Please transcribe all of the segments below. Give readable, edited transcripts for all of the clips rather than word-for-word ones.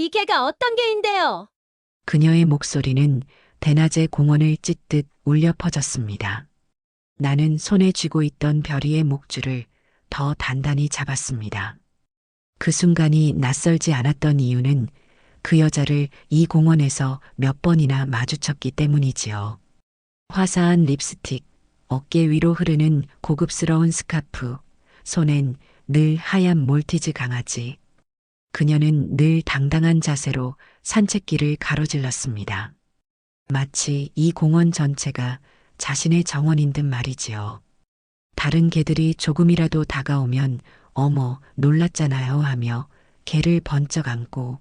이 개가 어떤 개인데요? 그녀의 목소리는 대낮에 공원을 찢듯 울려 퍼졌습니다. 나는 손에 쥐고 있던 별이의 목줄을 더 단단히 잡았습니다. 그 순간이 낯설지 않았던 이유는 그 여자를 이 공원에서 몇 번이나 마주쳤기 때문이지요. 화사한 립스틱, 어깨 위로 흐르는 고급스러운 스카프, 손엔 늘 하얀 몰티즈 강아지. 그녀는 늘 당당한 자세로 산책길을 가로질렀습니다. 마치 이 공원 전체가 자신의 정원인 듯 말이지요. 다른 개들이 조금이라도 다가오면 어머 놀랐잖아요 하며 개를 번쩍 안고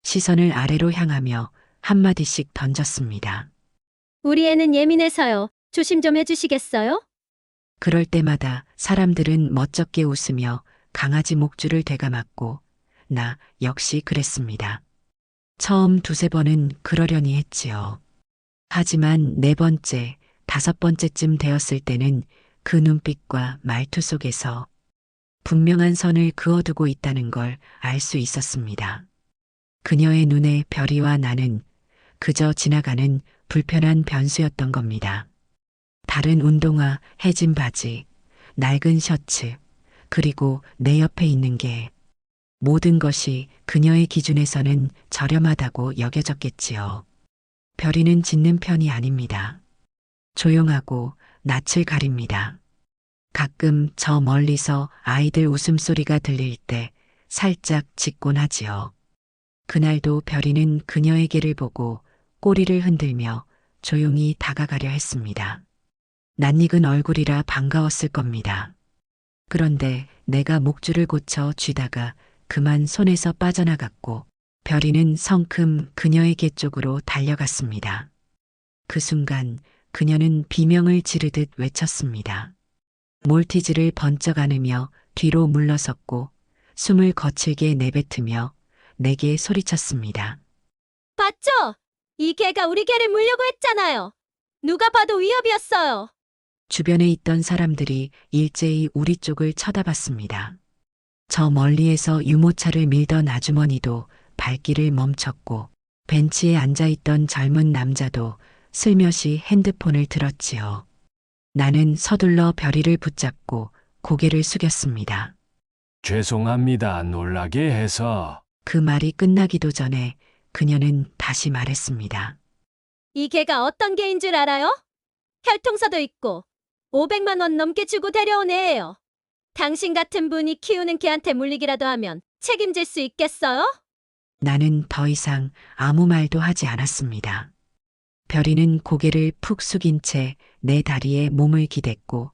시선을 아래로 향하며 한마디씩 던졌습니다. 우리 애는 예민해서요. 조심 좀 해주시겠어요? 그럴 때마다 사람들은 멋쩍게 웃으며 강아지 목줄을 되감았고 나 역시 그랬습니다. 처음 두세 번은 그러려니 했지요. 하지만 네 번째, 다섯 번째쯤 되었을 때는 그 눈빛과 말투 속에서 분명한 선을 그어두고 있다는 걸 알 수 있었습니다. 그녀의 눈에 별이와 나는 그저 지나가는 불편한 변수였던 겁니다. 다른 운동화, 해진 바지, 낡은 셔츠, 그리고 내 옆에 있는 게 모든 것이 그녀의 기준에서는 저렴하다고 여겨졌겠지요. 별이는 짖는 편이 아닙니다. 조용하고 낯을 가립니다. 가끔 저 멀리서 아이들 웃음소리가 들릴 때 살짝 짖곤 하지요. 그날도 별이는 그녀에게를 보고 꼬리를 흔들며 조용히 다가가려 했습니다. 낯익은 얼굴이라 반가웠을 겁니다. 그런데 내가 목줄을 고쳐 쥐다가 그만 손에서 빠져나갔고 별이는 성큼 그녀의 개 쪽으로 달려갔습니다. 그 순간 그녀는 비명을 지르듯 외쳤습니다. 몰티즈를 번쩍 안으며 뒤로 물러섰고 숨을 거칠게 내뱉으며 내게 소리쳤습니다. 봤죠? 이 개가 우리 개를 물려고 했잖아요. 누가 봐도 위협이었어요. 주변에 있던 사람들이 일제히 우리 쪽을 쳐다봤습니다. 저 멀리에서 유모차를 밀던 아주머니도 발길을 멈췄고 벤치에 앉아있던 젊은 남자도 슬며시 핸드폰을 들었지요. 나는 서둘러 별이를 붙잡고 고개를 숙였습니다. 죄송합니다. 놀라게 해서. 그 말이 끝나기도 전에 그녀는 다시 말했습니다. 이 개가 어떤 개인 줄 알아요? 혈통서도 있고 500만 원 넘게 주고 데려온 애예요. 당신 같은 분이 키우는 개한테 물리기라도 하면 책임질 수 있겠어요? 나는 더 이상 아무 말도 하지 않았습니다. 별이는 고개를 푹 숙인 채 내 다리에 몸을 기댔고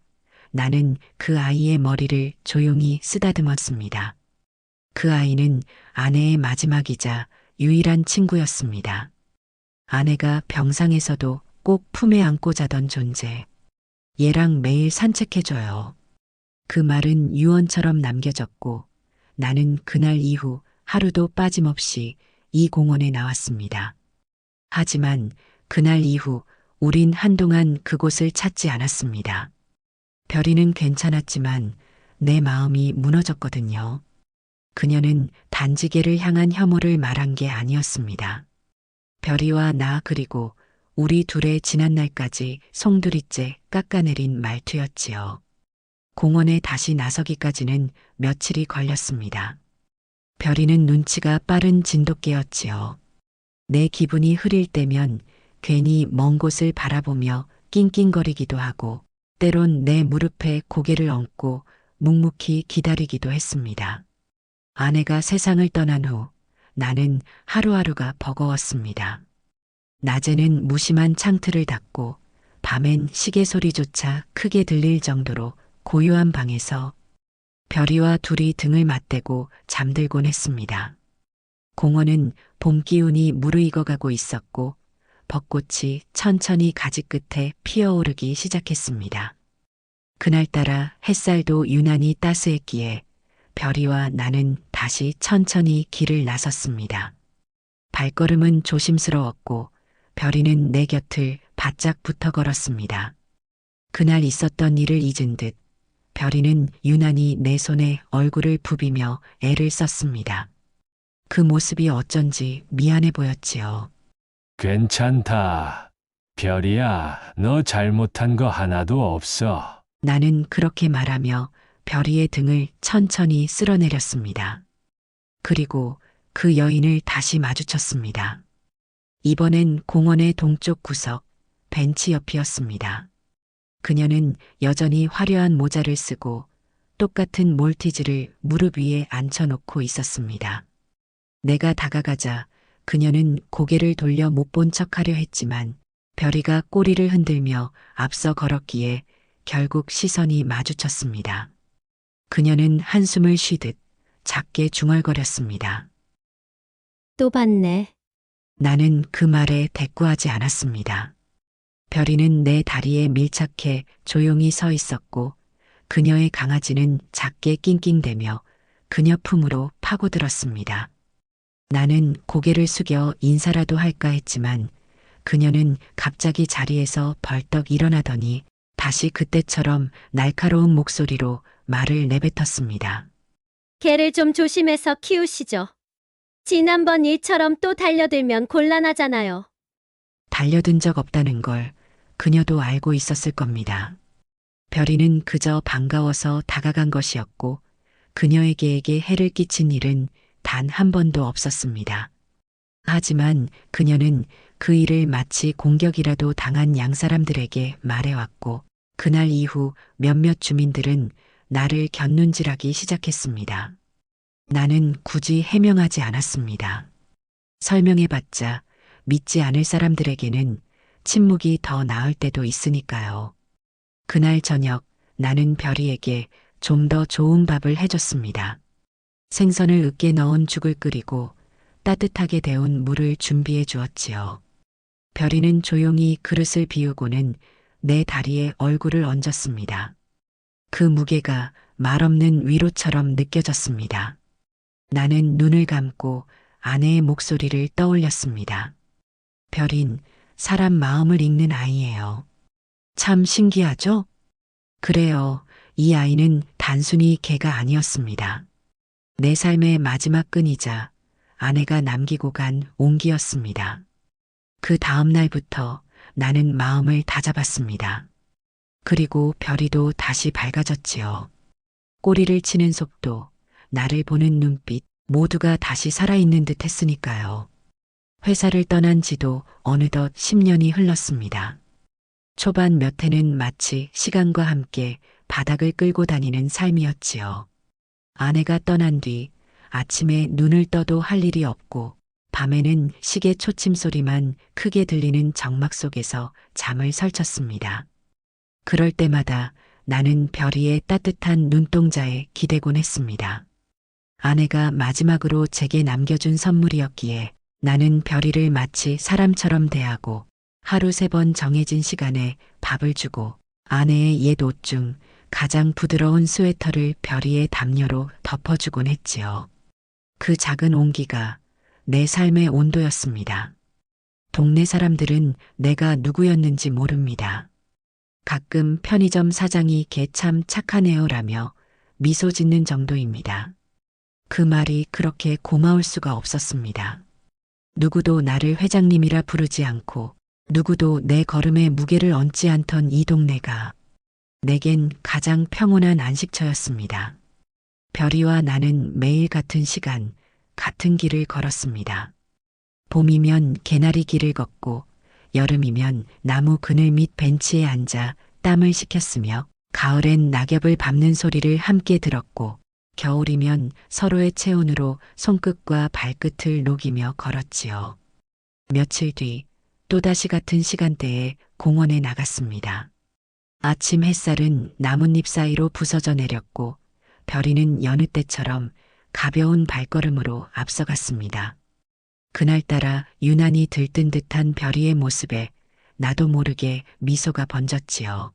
나는 그 아이의 머리를 조용히 쓰다듬었습니다. 그 아이는 아내의 마지막이자 유일한 친구였습니다. 아내가 병상에서도 꼭 품에 안고 자던 존재. 얘랑 매일 산책해줘요. 그 말은 유언처럼 남겨졌고 나는 그날 이후 하루도 빠짐없이 이 공원에 나왔습니다. 하지만 그날 이후 우린 한동안 그곳을 찾지 않았습니다. 별이는 괜찮았지만 내 마음이 무너졌거든요. 그녀는 단지 개를 향한 혐오를 말한 게 아니었습니다. 별이와 나 그리고 우리 둘의 지난날까지 송두리째 깎아내린 말투였지요. 공원에 다시 나서기까지는 며칠이 걸렸습니다. 별이는 눈치가 빠른 진돗개였지요. 내 기분이 흐릴 때면 괜히 먼 곳을 바라보며 낑낑거리기도 하고 때론 내 무릎에 고개를 얹고 묵묵히 기다리기도 했습니다. 아내가 세상을 떠난 후 나는 하루하루가 버거웠습니다. 낮에는 무심한 창틀을 닫고 밤엔 시계 소리조차 크게 들릴 정도로 고요한 방에서 별이와 둘이 등을 맞대고 잠들곤 했습니다. 공원은 봄 기운이 무르익어가고 있었고 벚꽃이 천천히 가지 끝에 피어오르기 시작했습니다. 그날따라 햇살도 유난히 따스했기에 별이와 나는 다시 천천히 길을 나섰습니다. 발걸음은 조심스러웠고 별이는 내 곁을 바짝 붙어 걸었습니다. 그날 있었던 일을 잊은 듯 별이는 유난히 내 손에 얼굴을 부비며 애를 썼습니다. 그 모습이 어쩐지 미안해 보였지요. 괜찮다. 별이야, 너 잘못한 거 하나도 없어. 나는 그렇게 말하며 별이의 등을 천천히 쓸어내렸습니다. 그리고 그 여인을 다시 마주쳤습니다. 이번엔 공원의 동쪽 구석, 벤치 옆이었습니다. 그녀는 여전히 화려한 모자를 쓰고 똑같은 몰티즈를 무릎 위에 앉혀놓고 있었습니다. 내가 다가가자 그녀는 고개를 돌려 못 본 척하려 했지만 별이가 꼬리를 흔들며 앞서 걸었기에 결국 시선이 마주쳤습니다. 그녀는 한숨을 쉬듯 작게 중얼거렸습니다. 또 봤네. 나는 그 말에 대꾸하지 않았습니다. 별이는 내 다리에 밀착해 조용히 서 있었고 그녀의 강아지는 작게 낑낑대며 그녀 품으로 파고들었습니다. 나는 고개를 숙여 인사라도 할까 했지만 그녀는 갑자기 자리에서 벌떡 일어나더니 다시 그때처럼 날카로운 목소리로 말을 내뱉었습니다. 개를 좀 조심해서 키우시죠. 지난번 일처럼 또 달려들면 곤란하잖아요. 달려든 적 없다는 걸 그녀도 알고 있었을 겁니다. 별이는 그저 반가워서 다가간 것이었고 그녀에게 해를 끼친 일은 단 한 번도 없었습니다. 하지만 그녀는 그 일을 마치 공격이라도 당한 양사람들에게 말해왔고 그날 이후 몇몇 주민들은 나를 곁눈질하기 시작했습니다. 나는 굳이 해명하지 않았습니다. 설명해봤자 믿지 않을 사람들에게는 침묵이 더 나을 때도 있으니까요. 그날 저녁 나는 별이에게 좀 더 좋은 밥을 해줬습니다. 생선을 으깨 넣은 죽을 끓이고 따뜻하게 데운 물을 준비해 주었지요. 별이는 조용히 그릇을 비우고는 내 다리에 얼굴을 얹었습니다. 그 무게가 말없는 위로처럼 느껴졌습니다. 나는 눈을 감고 아내의 목소리를 떠올렸습니다. 별인, 사람 마음을 읽는 아이예요. 참 신기하죠? 그래요. 이 아이는 단순히 개가 아니었습니다. 내 삶의 마지막 끈이자 아내가 남기고 간 온기였습니다. 그 다음 날부터 나는 마음을 다잡았습니다. 그리고 별이도 다시 밝아졌지요. 꼬리를 치는 속도, 나를 보는 눈빛, 모두가 다시 살아있는 듯 했으니까요. 회사를 떠난 지도 어느덧 10년이 흘렀습니다. 초반 몇 해는 마치 시간과 함께 바닥을 끌고 다니는 삶이었지요. 아내가 떠난 뒤 아침에 눈을 떠도 할 일이 없고 밤에는 시계 초침 소리만 크게 들리는 정막 속에서 잠을 설쳤습니다. 그럴 때마다 나는 별이의 따뜻한 눈동자에 기대곤 했습니다. 아내가 마지막으로 제게 남겨준 선물이었기에 나는 별이를 마치 사람처럼 대하고 하루 3번 정해진 시간에 밥을 주고 아내의 옛 옷 중 가장 부드러운 스웨터를 별이의 담요로 덮어주곤 했지요. 그 작은 온기가 내 삶의 온도였습니다. 동네 사람들은 내가 누구였는지 모릅니다. 가끔 편의점 사장이 걔 참 착하네요라며 미소 짓는 정도입니다. 그 말이 그렇게 고마울 수가 없었습니다. 누구도 나를 회장님이라 부르지 않고 누구도 내 걸음에 무게를 얹지 않던 이 동네가 내겐 가장 평온한 안식처였습니다. 별이와 나는 매일 같은 시간, 같은 길을 걸었습니다. 봄이면 개나리 길을 걷고 여름이면 나무 그늘 밑 벤치에 앉아 땀을 식혔으며 가을엔 낙엽을 밟는 소리를 함께 들었고 겨울이면 서로의 체온으로 손끝과 발끝을 녹이며 걸었지요. 며칠 뒤 또다시 같은 시간대에 공원에 나갔습니다. 아침 햇살은 나뭇잎 사이로 부서져 내렸고 별이는 여느 때처럼 가벼운 발걸음으로 앞서갔습니다. 그날따라 유난히 들뜬 듯한 별이의 모습에 나도 모르게 미소가 번졌지요.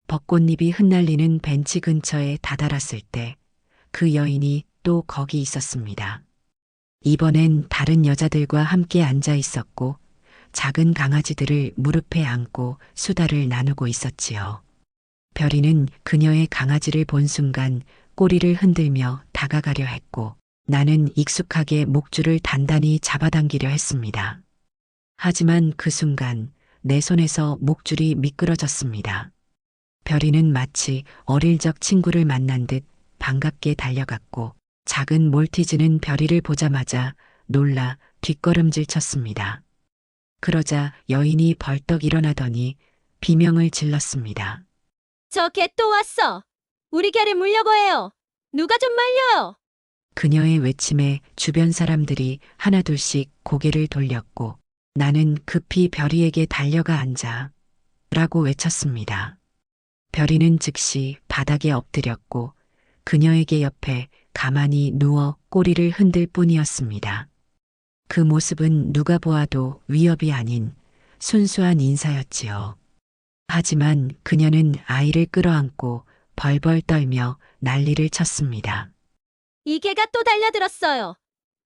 벚꽃잎이 흩날리는 벤치 근처에 다다랐을 때 그 여인이 또 거기 있었습니다. 이번엔 다른 여자들과 함께 앉아 있었고 작은 강아지들을 무릎에 안고 수다를 나누고 있었지요. 별이는 그녀의 강아지를 본 순간 꼬리를 흔들며 다가가려 했고 나는 익숙하게 목줄을 단단히 잡아당기려 했습니다. 하지만 그 순간 내 손에서 목줄이 미끄러졌습니다. 별이는 마치 어릴 적 친구를 만난 듯 반갑게 달려갔고 작은 몰티즈는 별이를 보자마자 놀라 뒷걸음질 쳤습니다. 그러자 여인이 벌떡 일어나더니 비명을 질렀습니다. 저 개 또 왔어. 우리 개를 물려고 해요. 누가 좀 말려요. 그녀의 외침에 주변 사람들이 하나둘씩 고개를 돌렸고 나는 급히 별이에게 달려가 앉아 라고 외쳤습니다. 별이는 즉시 바닥에 엎드렸고 그녀에게 옆에 가만히 누워 꼬리를 흔들 뿐이었습니다. 그 모습은 누가 보아도 위협이 아닌 순수한 인사였지요. 하지만 그녀는 아이를 끌어안고 벌벌 떨며 난리를 쳤습니다. 이 개가 또 달려들었어요.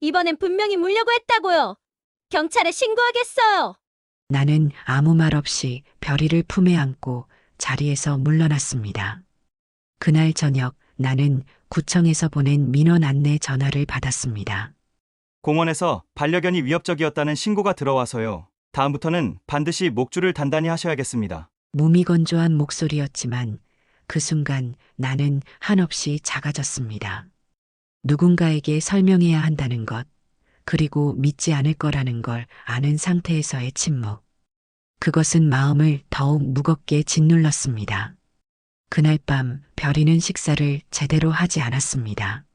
이번엔 분명히 물려고 했다고요. 경찰에 신고하겠어요. 나는 아무 말 없이 별이를 품에 안고 자리에서 물러났습니다. 그날 저녁 나는 구청에서 보낸 민원 안내 전화를 받았습니다. 공원에서 반려견이 위협적이었다는 신고가 들어와서요. 다음부터는 반드시 목줄을 단단히 하셔야겠습니다. 무미건조한 목소리였지만 그 순간 나는 한없이 작아졌습니다. 누군가에게 설명해야 한다는 것, 그리고 믿지 않을 거라는 걸 아는 상태에서의 침묵. 그것은 마음을 더욱 무겁게 짓눌렀습니다. 그날 밤 별이는 식사를 제대로 하지 않았습니다.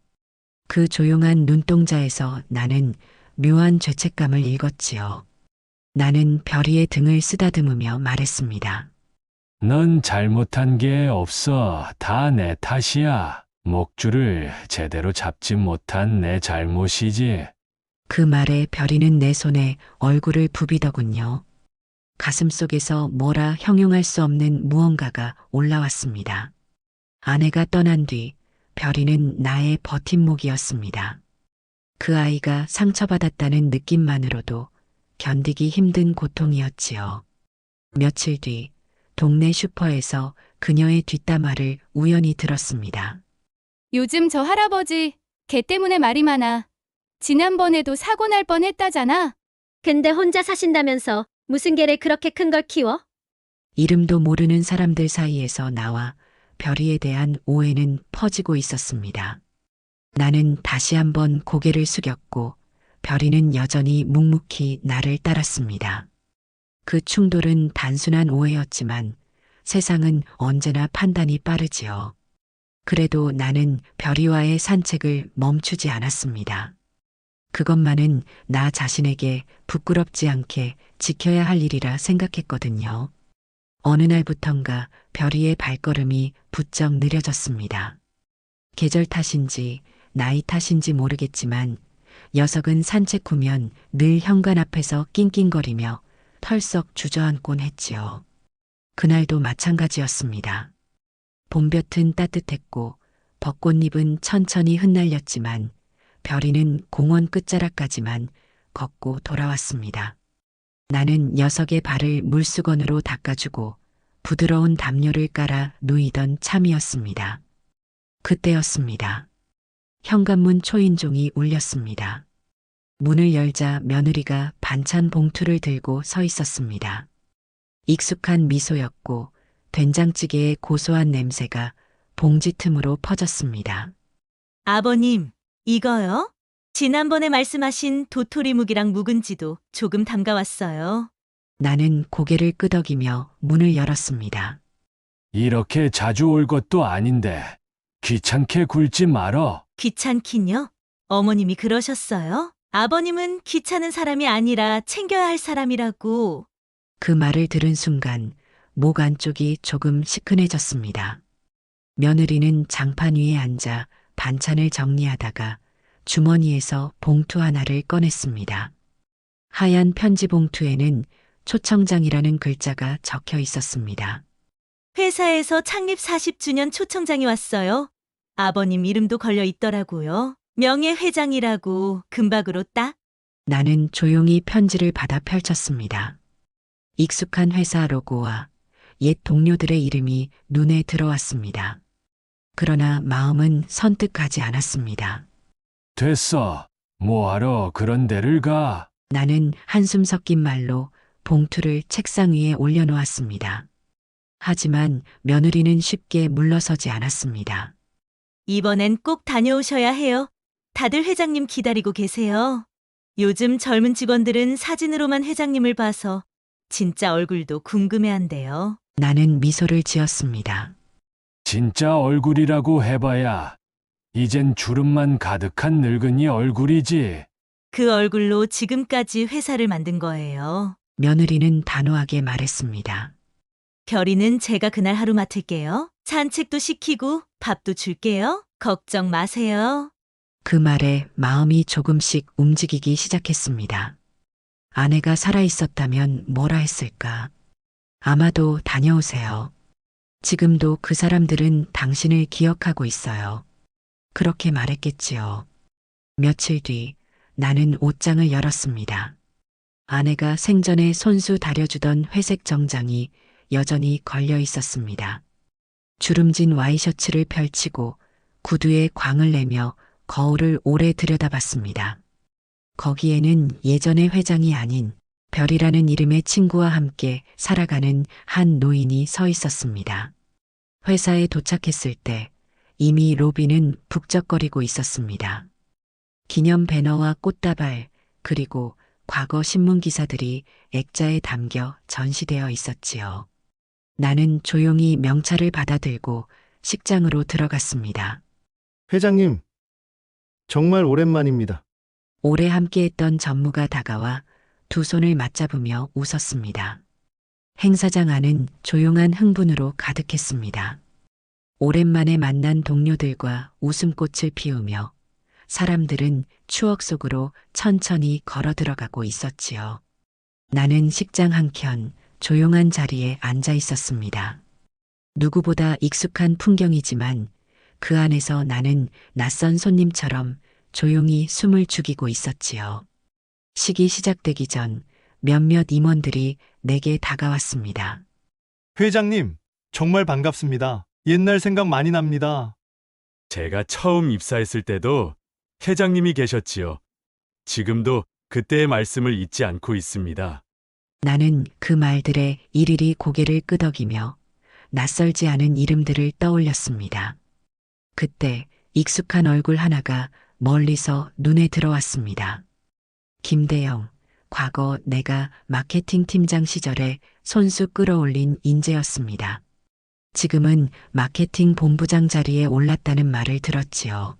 그 조용한 눈동자에서 나는 묘한 죄책감을 읽었지요. 나는 별이의 등을 쓰다듬으며 말했습니다. 넌 잘못한 게 없어. 다 내 탓이야. 목줄을 제대로 잡지 못한 내 잘못이지. 그 말에 별이는 내 손에 얼굴을 부비더군요. 가슴속에서 뭐라 형용할 수 없는 무언가가 올라왔습니다. 아내가 떠난 뒤 별이는 나의 버팀목이었습니다. 그 아이가 상처받았다는 느낌만으로도 견디기 힘든 고통이었지요. 며칠 뒤 동네 슈퍼에서 그녀의 뒷담화를 우연히 들었습니다. 요즘 저 할아버지 개 때문에 말이 많아. 지난번에도 사고 날 뻔했다잖아. 근데 혼자 사신다면서 무슨 개를 그렇게 큰 걸 키워? 이름도 모르는 사람들 사이에서 나와 별이에 대한 오해는 퍼지고 있었습니다. 나는 다시 한번 고개를 숙였고 별이는 여전히 묵묵히 나를 따랐습니다. 그 충돌은 단순한 오해였지만 세상은 언제나 판단이 빠르지요. 그래도 나는 별이와의 산책을 멈추지 않았습니다. 그것만은 나 자신에게 부끄럽지 않게 지켜야 할 일이라 생각했거든요. 어느 날부턴가 별이의 발걸음이 부쩍 느려졌습니다. 계절 탓인지 나이 탓인지 모르겠지만 녀석은 산책 후면 늘 현관 앞에서 낑낑거리며 털썩 주저앉곤 했지요. 그날도 마찬가지였습니다. 봄볕은 따뜻했고 벚꽃잎은 천천히 흩날렸지만 별이는 공원 끝자락까지만 걷고 돌아왔습니다. 나는 녀석의 발을 물수건으로 닦아주고 부드러운 담요를 깔아 누이던 참이었습니다. 그때였습니다. 현관문 초인종이 울렸습니다. 문을 열자 며느리가 반찬 봉투를 들고 서 있었습니다. 익숙한 미소였고 된장찌개의 고소한 냄새가 봉지 틈으로 퍼졌습니다. 아버님, 이거요? 지난번에 말씀하신 도토리묵이랑 묵은지도 조금 담가왔어요. 나는 고개를 끄덕이며 문을 열었습니다. 이렇게 자주 올 것도 아닌데 귀찮게 굴지 말어. 귀찮긴요? 어머님이 그러셨어요? 아버님은 귀찮은 사람이 아니라 챙겨야 할 사람이라고. 그 말을 들은 순간 목 안쪽이 조금 시큰해졌습니다. 며느리는 장판 위에 앉아 반찬을 정리하다가 주머니에서 봉투 하나를 꺼냈습니다. 하얀 편지 봉투에는 초청장이라는 글자가 적혀 있었습니다. 회사에서 창립 40주년 초청장이 왔어요. 아버님 이름도 걸려 있더라고요. 명예회장이라고 금박으로 딱. 나는 조용히 편지를 받아 펼쳤습니다. 익숙한 회사 로고와 옛 동료들의 이름이 눈에 들어왔습니다. 그러나 마음은 선뜻 가지 않았습니다. 됐어. 뭐하러 그런 데를 가? 나는 한숨 섞인 말로 봉투를 책상 위에 올려놓았습니다. 하지만 며느리는 쉽게 물러서지 않았습니다. 이번엔 꼭 다녀오셔야 해요. 다들 회장님 기다리고 계세요. 요즘 젊은 직원들은 사진으로만 회장님을 봐서 진짜 얼굴도 궁금해한대요. 나는 미소를 지었습니다. 진짜 얼굴이라고 해봐야 이젠 주름만 가득한 늙은이 얼굴이지. 그 얼굴로 지금까지 회사를 만든 거예요. 며느리는 단호하게 말했습니다. 별이는 제가 그날 하루 맡을게요. 산책도 시키고 밥도 줄게요. 걱정 마세요. 그 말에 마음이 조금씩 움직이기 시작했습니다. 아내가 살아있었다면 뭐라 했을까? 아마도 다녀오세요. 지금도 그 사람들은 당신을 기억하고 있어요. 그렇게 말했겠지요. 며칠 뒤 나는 옷장을 열었습니다. 아내가 생전에 손수 다려주던 회색 정장이 여전히 걸려 있었습니다. 주름진 와이셔츠를 펼치고 구두에 광을 내며 거울을 오래 들여다봤습니다. 거기에는 예전의 회장이 아닌 별이라는 이름의 친구와 함께 살아가는 한 노인이 서 있었습니다. 회사에 도착했을 때 이미 로비는 북적거리고 있었습니다. 기념 배너와 꽃다발 그리고 과거 신문 기사들이 액자에 담겨 전시되어 있었지요. 나는 조용히 명찰을 받아들고 식장으로 들어갔습니다. 회장님, 정말 오랜만입니다. 오래 함께했던 전무가 다가와 두 손을 맞잡으며 웃었습니다. 행사장 안은 조용한 흥분으로 가득했습니다. 오랜만에 만난 동료들과 웃음꽃을 피우며 사람들은 추억 속으로 천천히 걸어 들어가고 있었지요. 나는 식장 한켠 조용한 자리에 앉아 있었습니다. 누구보다 익숙한 풍경이지만 그 안에서 나는 낯선 손님처럼 조용히 숨을 죽이고 있었지요. 식이 시작되기 전 몇몇 임원들이 내게 다가왔습니다. 회장님, 정말 반갑습니다. 옛날 생각 많이 납니다. 제가 처음 입사했을 때도 회장님이 계셨지요. 지금도 그때의 말씀을 잊지 않고 있습니다. 나는 그 말들에 일일이 고개를 끄덕이며 낯설지 않은 이름들을 떠올렸습니다. 그때 익숙한 얼굴 하나가 멀리서 눈에 들어왔습니다. 김대영, 과거 내가 마케팅 팀장 시절에 손수 끌어올린 인재였습니다. 지금은 마케팅 본부장 자리에 올랐다는 말을 들었지요.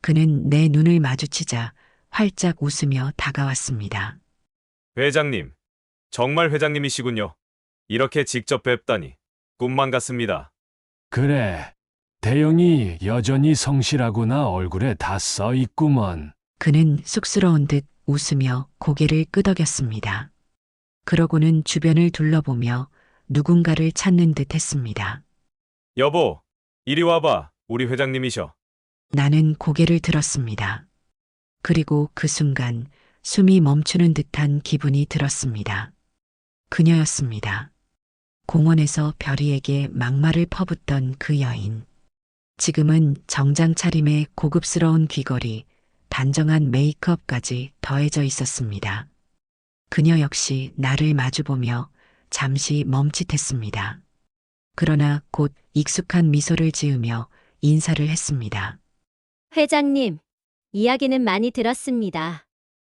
그는 내 눈을 마주치자 활짝 웃으며 다가왔습니다. 회장님, 정말 회장님이시군요. 이렇게 직접 뵙다니 꿈만 같습니다. 그래. 대영이 여전히 성실하구나. 얼굴에 다 써 있구먼. 그는 쑥스러운 듯 웃으며 고개를 끄덕였습니다. 그러고는 주변을 둘러보며 누군가를 찾는 듯 했습니다. 여보, 이리 와봐. 우리 회장님이셔. 나는 고개를 들었습니다. 그리고 그 순간 숨이 멈추는 듯한 기분이 들었습니다. 그녀였습니다. 공원에서 별이에게 막말을 퍼붓던 그 여인. 지금은 정장 차림에 고급스러운 귀걸이, 단정한 메이크업까지 더해져 있었습니다. 그녀 역시 나를 마주보며 잠시 멈칫했습니다. 그러나 곧 익숙한 미소를 지으며 인사를 했습니다. 회장님, 이야기는 많이 들었습니다.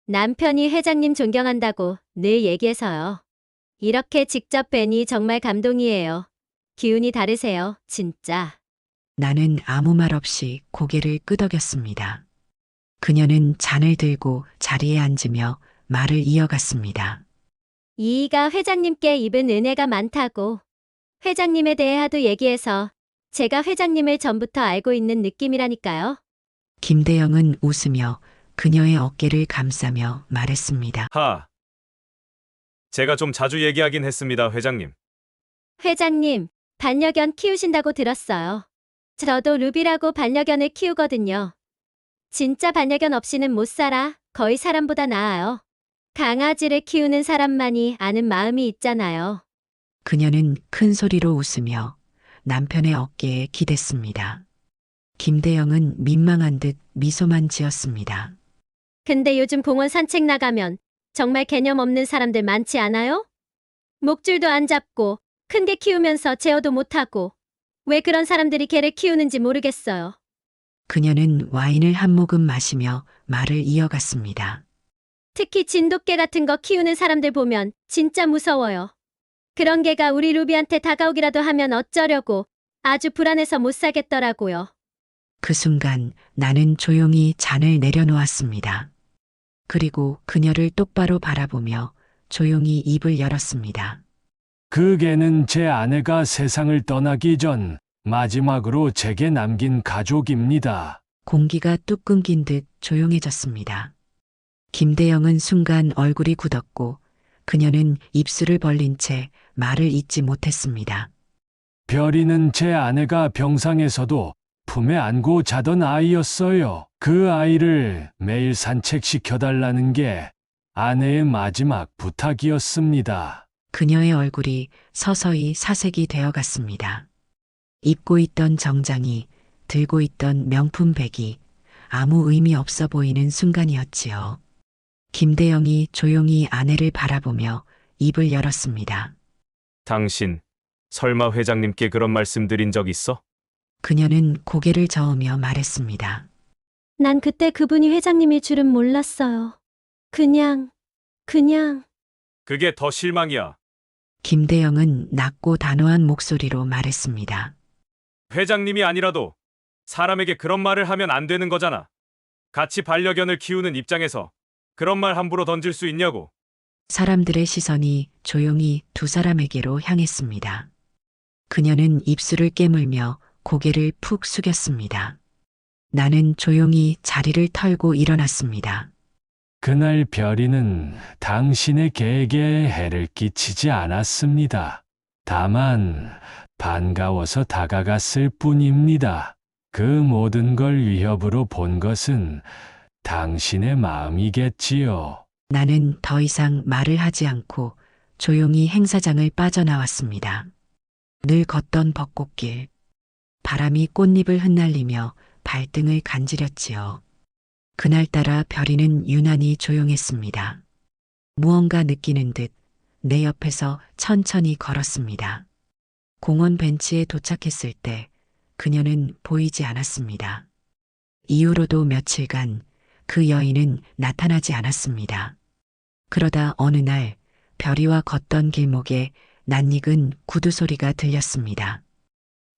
남편이 회장님 존경한다고 늘 얘기해서요. 이렇게 직접 뵈니 정말 감동이에요. 기운이 다르세요, 진짜. 나는 아무 말 없이 고개를 끄덕였습니다. 그녀는 잔을 들고 자리에 앉으며 말을 이어갔습니다. 이이가 회장님께 입은 은혜가 많다고. 회장님에 대해 하도 얘기해서 제가 회장님을 전부터 알고 있는 느낌이라니까요. 김대영은 웃으며 그녀의 어깨를 감싸며 말했습니다. 제가 좀 자주 얘기하긴 했습니다, 회장님. 회장님, 반려견 키우신다고 들었어요. 저도 루비라고 반려견을 키우거든요. 진짜 반려견 없이는 못 살아. 거의 사람보다 나아요. 강아지를 키우는 사람만이 아는 마음이 있잖아요. 그녀는 큰 소리로 웃으며 남편의 어깨에 기댔습니다. 김대영은 민망한 듯 미소만 지었습니다. 근데 요즘 공원 산책 나가면 정말 개념 없는 사람들 많지 않아요? 목줄도 안 잡고 큰 개 키우면서 제어도 못하고 왜 그런 사람들이 개를 키우는지 모르겠어요. 그녀는 와인을 한 모금 마시며 말을 이어갔습니다. 특히 진돗개 같은 거 키우는 사람들 보면 진짜 무서워요. 그런 개가 우리 루비한테 다가오기라도 하면 어쩌려고 아주 불안해서 못 살겠더라고요. 그 순간 나는 조용히 잔을 내려놓았습니다. 그리고 그녀를 똑바로 바라보며 조용히 입을 열었습니다. 그 개는 제 아내가 세상을 떠나기 전 마지막으로 제게 남긴 가족입니다. 공기가 뚝 끊긴 듯 조용해졌습니다. 김대영은 순간 얼굴이 굳었고 그녀는 입술을 벌린 채 말을 잇지 못했습니다. 별이는 제 아내가 병상에서도 품에 안고 자던 아이였어요. 그 아이를 매일 산책시켜달라는 게 아내의 마지막 부탁이었습니다. 그녀의 얼굴이 서서히 사색이 되어갔습니다. 입고 있던 정장이, 들고 있던 명품 백이 아무 의미 없어 보이는 순간이었지요. 김대영이 조용히 아내를 바라보며 입을 열었습니다. 당신, 설마 회장님께 그런 말씀 드린 적 있어? 그녀는 고개를 저으며 말했습니다. 난 그때 그분이 회장님일 줄은 몰랐어요. 그냥. 그게 더 실망이야. 김대영은 낮고 단호한 목소리로 말했습니다. 회장님이 아니라도 사람에게 그런 말을 하면 안 되는 거잖아. 같이 반려견을 키우는 입장에서 그런 말 함부로 던질 수 있냐고. 사람들의 시선이 조용히 두 사람에게로 향했습니다. 그녀는 입술을 깨물며 고개를 푹 숙였습니다. 나는 조용히 자리를 털고 일어났습니다. 그날 별이는 당신의 개에게 해를 끼치지 않았습니다. 다만 반가워서 다가갔을 뿐입니다. 그 모든 걸 위협으로 본 것은 당신의 마음이겠지요. 나는 더 이상 말을 하지 않고 조용히 행사장을 빠져나왔습니다. 늘 걷던 벚꽃길. 바람이 꽃잎을 흩날리며 발등을 간지렸지요. 그날따라 별이는 유난히 조용했습니다. 무언가 느끼는 듯 내 옆에서 천천히 걸었습니다. 공원 벤치에 도착했을 때 그녀는 보이지 않았습니다. 이후로도 며칠간 그 여인은 나타나지 않았습니다. 그러다 어느 날 별이와 걷던 길목에 낯익은 구두 소리가 들렸습니다.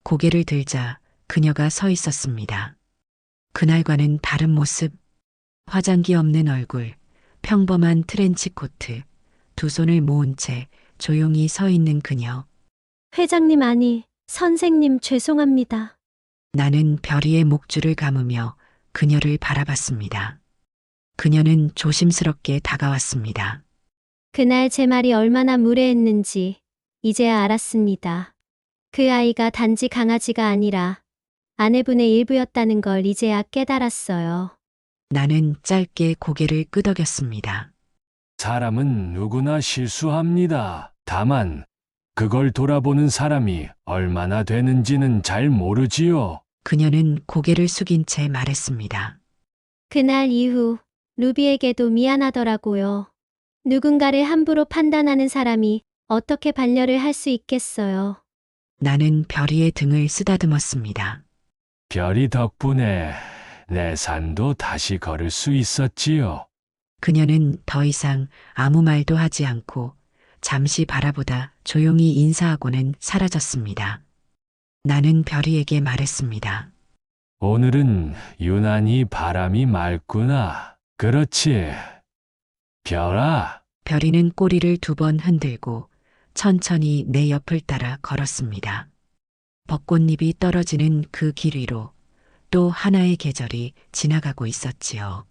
고개를 들자 그녀가 서 있었습니다. 그날과는 다른 모습, 화장기 없는 얼굴, 평범한 트렌치 코트, 두 손을 모은 채 조용히 서 있는 그녀. 회장님 아니, 선생님 죄송합니다. 나는 별이의 목줄을 감으며 그녀를 바라봤습니다. 그녀는 조심스럽게 다가왔습니다. 그날 제 말이 얼마나 무례했는지 이제야 알았습니다. 그 아이가 단지 강아지가 아니라 아내분의 일부였다는 걸 이제야 깨달았어요. 나는 짧게 고개를 끄덕였습니다. 사람은 누구나 실수합니다. 다만 그걸 돌아보는 사람이 얼마나 되는지는 잘 모르지요. 그녀는 고개를 숙인 채 말했습니다. 그날 이후 루비에게도 미안하더라고요. 누군가를 함부로 판단하는 사람이 어떻게 반려를 할 수 있겠어요. 나는 별이의 등을 쓰다듬었습니다. 별이 덕분에 내 산도 다시 걸을 수 있었지요. 그녀는 더 이상 아무 말도 하지 않고 잠시 바라보다 조용히 인사하고는 사라졌습니다. 나는 별이에게 말했습니다. 오늘은 유난히 바람이 맑구나. 그렇지. 별아. 별이는 꼬리를 두 번 흔들고 천천히 내 옆을 따라 걸었습니다. 벚꽃잎이 떨어지는 그 길 위로 또 하나의 계절이 지나가고 있었지요.